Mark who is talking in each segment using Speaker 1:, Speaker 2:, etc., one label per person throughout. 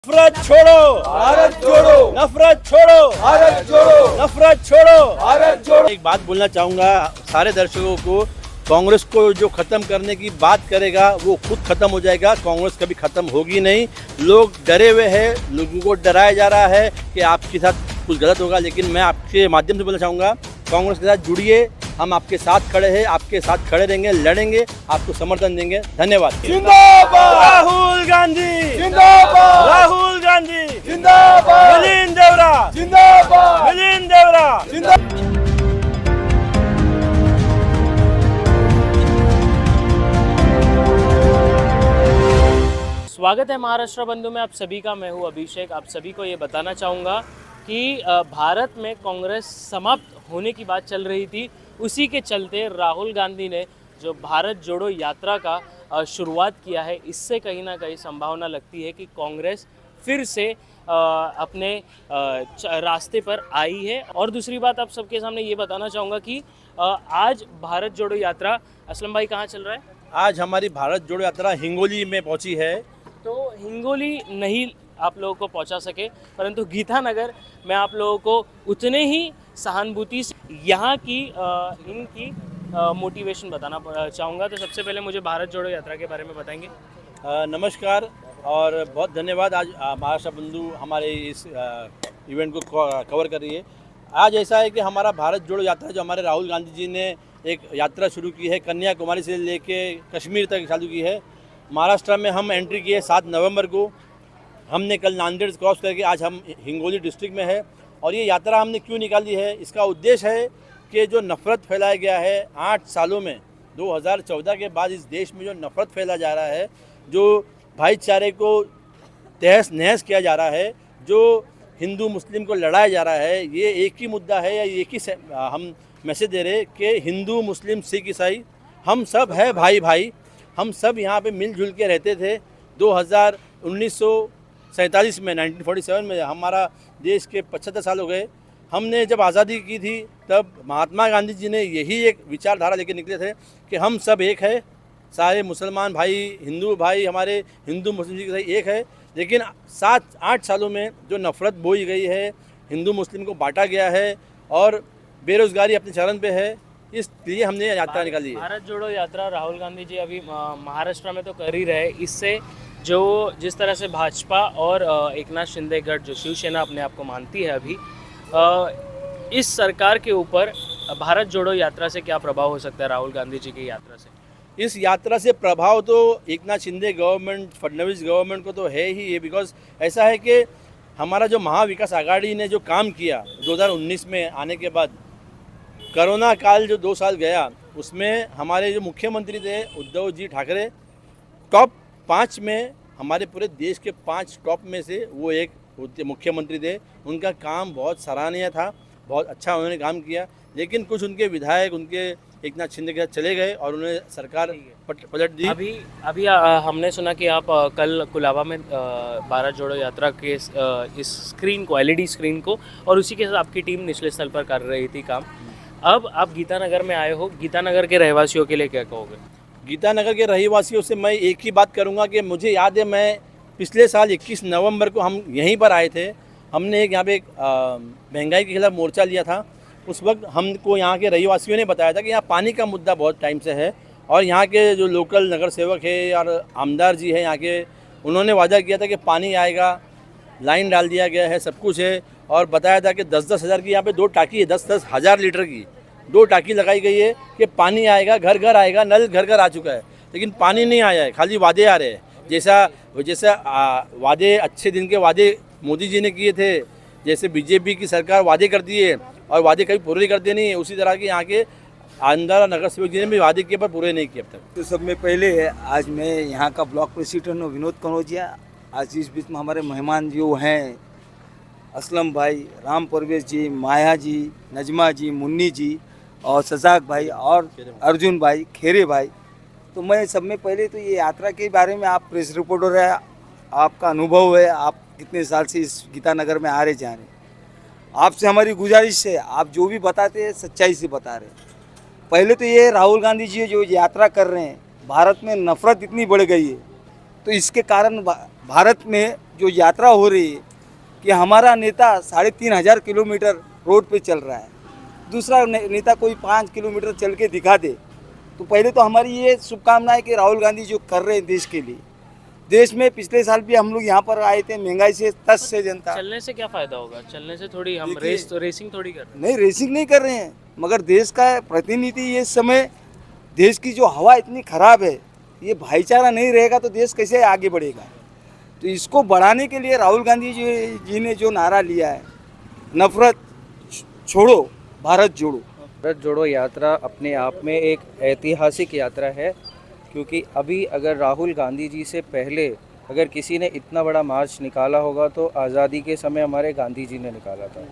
Speaker 1: नफरत छोड़ो
Speaker 2: भारत जोड़ो,
Speaker 1: नफरत छोड़ो
Speaker 2: भारत जोड़ो,
Speaker 1: नफरत छोड़ो।
Speaker 2: भारत जोड़ो।
Speaker 1: एक बात बोलना चाहूँगा सारे दर्शकों को, कांग्रेस को जो ख़त्म करने की बात करेगा वो खुद ख़त्म हो जाएगा। कांग्रेस कभी ख़त्म होगी नहीं। लोग डरे हुए हैं, लोगों को डराया जा रहा है कि आपके साथ कुछ गलत होगा, लेकिन मैं आपके माध्यम से बोलना चाहूँगा कांग्रेस के साथ जुड़िए। हम आपके साथ खड़े हैं, आपके साथ खड़े रहेंगे, लड़ेंगे, आपको समर्थन देंगे। धन्यवाद।
Speaker 2: जिंदाबाद,
Speaker 1: राहुल गांधी
Speaker 2: जिंदाबाद,
Speaker 1: राहुल गांधी
Speaker 2: जिंदाबाद,
Speaker 1: मिलिंद देवरा
Speaker 2: जिंदाबाद,
Speaker 1: मिलिंद देवरा।
Speaker 2: जिंदाबाद।
Speaker 3: स्वागत है महाराष्ट्र बंधु में आप सभी का। मैं हूं अभिषेक। आप सभी को ये बताना चाहूँगा कि भारत में कांग्रेस समाप्त होने की बात चल रही थी, उसी के चलते राहुल गांधी ने जो भारत जोड़ो यात्रा का शुरुआत किया है, इससे कहीं ना कहीं संभावना लगती है कि कांग्रेस फिर से अपने रास्ते पर आई है। और दूसरी बात आप सबके सामने ये बताना चाहूँगा कि आज भारत जोड़ो यात्रा, असलम भाई कहाँ चल रहा है?
Speaker 1: आज हमारी भारत जोड़ो यात्रा हिंगोली में पहुंची है।
Speaker 3: तो हिंगोली नहीं आप लोगों को पहुंचा सके, परंतु गीतानगर मैं आप लोगों को उतने ही सहानुभूति से यहाँ की इनकी मोटिवेशन बताना चाहूँगा। तो सबसे पहले मुझे भारत जोड़ो यात्रा के बारे में बताएंगे।
Speaker 1: नमस्कार और बहुत धन्यवाद। आज महाराष्ट्र बंधु हमारे इस इवेंट को कवर कर रही है। आज ऐसा है कि हमारा भारत जोड़ो यात्रा जो हमारे राहुल गांधी जी ने एक यात्रा शुरू की है, कन्याकुमारी से लेके कश्मीर तक चालू की है। महाराष्ट्र में हम एंट्री की है 7 नवंबर को। हमने कल नांदेड़ क्रॉस करके आज हम हिंगोली डिस्ट्रिक्ट में है। और ये यात्रा हमने क्यों निकाली है, इसका उद्देश्य है कि जो नफ़रत फैलाया गया है 8 सालों में, 2014 के बाद इस देश में जो नफ़रत फैला जा रहा है, जो भाईचारे को तहस नहस किया जा रहा है, जो हिंदू मुस्लिम को लड़ाया जा रहा है, ये एक ही मुद्दा है या एक ही हम मैसेज दे रहे कि हिंदू मुस्लिम सिख ईसाई हम सब है भाई भाई। हम सब यहाँ पे मिलजुल के रहते थे। 1947 में 1947 में हमारा देश के 75 साल हो गए। हमने जब आज़ादी की थी तब महात्मा गांधी जी ने यही एक विचारधारा लेके निकले थे कि हम सब एक है, सारे मुसलमान भाई हिंदू भाई हमारे हिंदू मुस्लिम सिख ईसाई एक है। लेकिन 7-8 सालों में जो नफ़रत बोई गई है, हिंदू मुस्लिम को बांटा गया है और बेरोज़गारी अपने चरण पे है, इसलिए हमने यात्रा निकाली है।
Speaker 3: भारत जोड़ो यात्रा राहुल गांधी जी अभी महाराष्ट्र में तो कर ही रहे। इससे जो जिस तरह से भाजपा और एकनाथ शिंदे गठ जो शिवसेना अपने आप को मानती है अभी, इस सरकार के ऊपर भारत जोड़ो यात्रा से क्या प्रभाव हो सकता है राहुल गांधी जी की यात्रा से?
Speaker 1: इस यात्रा से प्रभाव तो एकनाथ शिंदे गवर्नमेंट, फडणवीस गवर्नमेंट को तो है ही है। बिकॉज ऐसा है कि हमारा जो महाविकास आघाड़ी ने जो काम किया 2019 में आने के बाद, कोरोना काल जो 2 साल गया, उसमें हमारे जो मुख्यमंत्री थे उद्धव जी ठाकरे, टॉप 5 में, हमारे पूरे देश के 5 टॉप में से वो एक मुख्यमंत्री थे। उनका काम बहुत सराहनीय था, बहुत अच्छा उन्होंने काम किया। लेकिन कुछ उनके विधायक उनके एकनाथ शिंदे के साथ चले गए और उन्हें सरकार पलट दी।
Speaker 3: अभी हमने सुना कि आप कल कुलाबा में भारत जोड़ो यात्रा के इस स्क्रीन को, एलईडी स्क्रीन को, और उसी के साथ आपकी टीम निचले स्थल पर कर रही थी काम। अब आप गीतानगर में आए हो, गीतानगर के रहवासियों के लिए क्या कहोगे?
Speaker 1: गीतानगर के रहवासियों से मैं एक ही बात करूंगा कि मुझे याद है, मैं पिछले साल 21 नवंबर को हम यहीं पर आए थे। हमने एक यहाँ पे महंगाई के खिलाफ मोर्चा लिया था। उस वक्त हमको यहाँ के रहवासियों ने बताया था कि यहाँ पानी का मुद्दा बहुत टाइम से है और यहाँ के जो लोकल नगर सेवक है और आमदार जी है यहाँ के, उन्होंने वादा किया था कि पानी आएगा, लाइन डाल दिया गया है, सब कुछ है। और बताया था कि 10-10 हज़ार की यहाँ पे 2 टाकी है, 10-10 हज़ार लीटर की 2 टाकी लगाई गई है कि पानी आएगा, घर घर आएगा, नल घर घर आ चुका है, लेकिन पानी नहीं आया है, खाली वादे आ रहे हैं। जैसा वादे, अच्छे दिन के वादे मोदी जी ने किए थे, जैसे बीजेपी की सरकार वादे करती है और वादे कभी पूरे करते नहीं है, उसी तरह के यहाँ के आंध्र नगर सेवक जी ने भी वादे किए पर पूरे नहीं किए अब तक।
Speaker 2: तो सब में पहले आज मैं यहाँ का ब्लॉक प्रेसिडेंट हूँ विनोद कनौजिया। आज इस बीच में हमारे मेहमान जो हैं असलम भाई, राम परवेश जी, माया जी, नजमा जी, मुन्नी जी और सजाक भाई और अर्जुन भाई, खेरे भाई। तो मैं सब में पहले तो ये यात्रा के बारे में, आप प्रेस रिपोर्टर है, आपका अनुभव है, आप कितने साल से इस गीतानगर में आ रहे जा रहे, आपसे हमारी गुजारिश है आप जो भी बताते हैं सच्चाई से बता रहे। पहले तो ये राहुल गांधी जी जो यात्रा कर रहे हैं, भारत में नफ़रत इतनी बढ़ गई है, तो इसके कारण भारत में जो यात्रा हो रही है कि हमारा नेता 3,500 किलोमीटर रोड पे चल रहा है, दूसरा नेता कोई 5 किलोमीटर चल के दिखा दे, तो पहले तो हमारी ये शुभकामना है कि राहुल गांधी जो कर रहे हैं देश के लिए, देश में पिछले साल भी हम लोग यहाँ पर आए थे, महंगाई से तस से जनता।
Speaker 3: चलने से क्या फायदा होगा? चलने से थोड़ी हम
Speaker 2: देखिए,
Speaker 3: रेसिंग थोड़ी कर रहे हैं।
Speaker 2: नहीं, रेसिंग नहीं कर रहे हैं, मगर देश का प्रतिनिधि ये समय, देश की जो हवा इतनी खराब है, ये भाईचारा नहीं रहेगा तो देश कैसे आगे बढ़ेगा। तो इसको बढ़ाने के लिए राहुल गांधी जी ने जो नारा लिया है, नफरत छोड़ो भारत जोड़ो।
Speaker 4: भारत जोड़ो यात्रा अपने आप में एक ऐतिहासिक यात्रा है, क्योंकि अभी अगर राहुल गांधी जी से पहले अगर किसी ने इतना बड़ा मार्च निकाला होगा तो आज़ादी के समय हमारे गांधी जी ने निकाला था।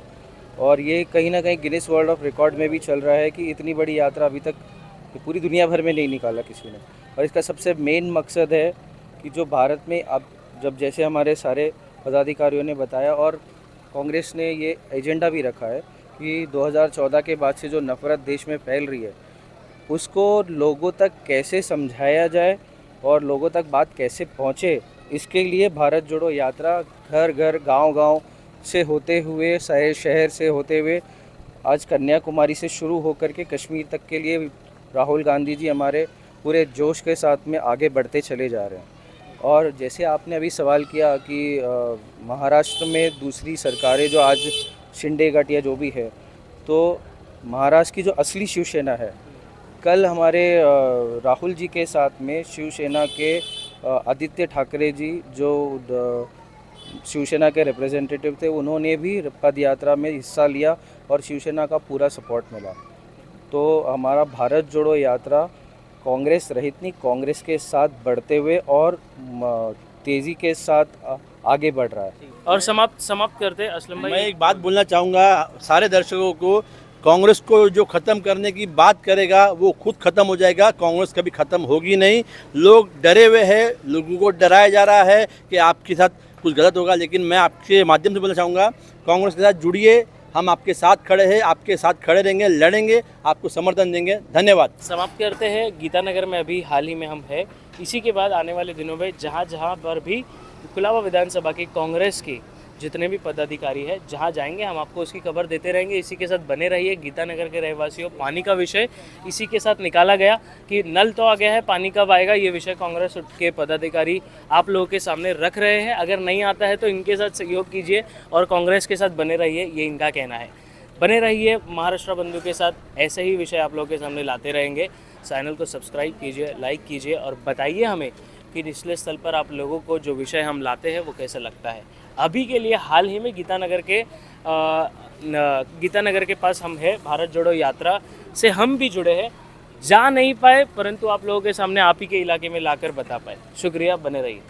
Speaker 4: और ये कहीं ना कहीं गिनीज वर्ल्ड ऑफ रिकॉर्ड में भी चल रहा है कि इतनी बड़ी यात्रा अभी तक पूरी दुनिया भर में नहीं निकाला किसी ने। और इसका सबसे मेन मकसद है कि जो भारत में अब जब जैसे हमारे सारे पदाधिकारियों ने बताया और कांग्रेस ने ये एजेंडा भी रखा है कि 2014 के बाद से जो नफ़रत देश में फैल रही है उसको लोगों तक कैसे समझाया जाए और लोगों तक बात कैसे पहुँचे, इसके लिए भारत जोड़ो यात्रा घर घर गांव गांव से होते हुए शहर से होते हुए आज कन्याकुमारी से शुरू होकर के कश्मीर तक के लिए राहुल गांधी जी हमारे पूरे जोश के साथ में आगे बढ़ते चले जा रहे हैं। और जैसे आपने अभी सवाल किया कि महाराष्ट्र में दूसरी सरकारें जो आज शिंदे गट या जो भी है, तो महाराष्ट्र की जो असली शिवसेना है, कल हमारे राहुल जी के साथ में शिवसेना के आदित्य ठाकरे जी जो शिवसेना के रिप्रेजेंटेटिव थे, उन्होंने भी पद यात्रा में हिस्सा लिया और शिवसेना का पूरा सपोर्ट मिला। तो हमारा भारत जोड़ो यात्रा कांग्रेस रहित नहीं, कांग्रेस के साथ बढ़ते हुए और तेज़ी के साथ आगे बढ़ रहा है।
Speaker 3: और समाप्त करते हैं असलम भाई।
Speaker 1: मैं एक बात बोलना चाहूँगा सारे दर्शकों को, कांग्रेस को जो ख़त्म करने की बात करेगा वो खुद ख़त्म हो जाएगा, कांग्रेस कभी ख़त्म होगी नहीं। लोग डरे हुए हैं, लोगों को डराया जा रहा है कि आपके साथ कुछ गलत होगा, लेकिन मैं आपके माध्यम से बोलना चाहूँगा कांग्रेस के साथ जुड़िए, हम आपके साथ खड़े हैं, आपके साथ खड़े रहेंगे, लड़ेंगे, आपको समर्थन देंगे। धन्यवाद।
Speaker 3: समाप्त करते हैं। गीतानगर में अभी हाल ही में हम हैं, इसी के बाद आने वाले दिनों में जहाँ जहाँ पर भी कुलाबा विधानसभा की कांग्रेस की जितने भी पदाधिकारी है जहाँ जाएंगे हम आपको उसकी खबर देते रहेंगे। इसी के साथ बने रहिए। गीतानगर के रहवासियों, पानी का विषय इसी के साथ निकाला गया कि नल तो आ गया है, पानी कब आएगा, ये विषय कांग्रेस के पदाधिकारी आप लोगों के सामने रख रहे हैं। अगर नहीं आता है तो इनके साथ सहयोग कीजिए और कांग्रेस के साथ बने रहिए, ये इनका कहना है। बने रहिए महाराष्ट्र बंधु के साथ, ऐसे ही विषय आप लोगों के सामने लाते रहेंगे। चैनल को सब्सक्राइब कीजिए, लाइक कीजिए और बताइए हमें कि निचले स्थल पर आप लोगों को जो विषय हम लाते हैं वो कैसा लगता है। अभी के लिए हाल ही में गीतानगर के पास हम हैं, भारत जोड़ो यात्रा से हम भी जुड़े हैं। जा नहीं पाए परंतु आप लोगों के सामने आप ही के इलाके में लाकर बता पाए। शुक्रिया, बने रहिए।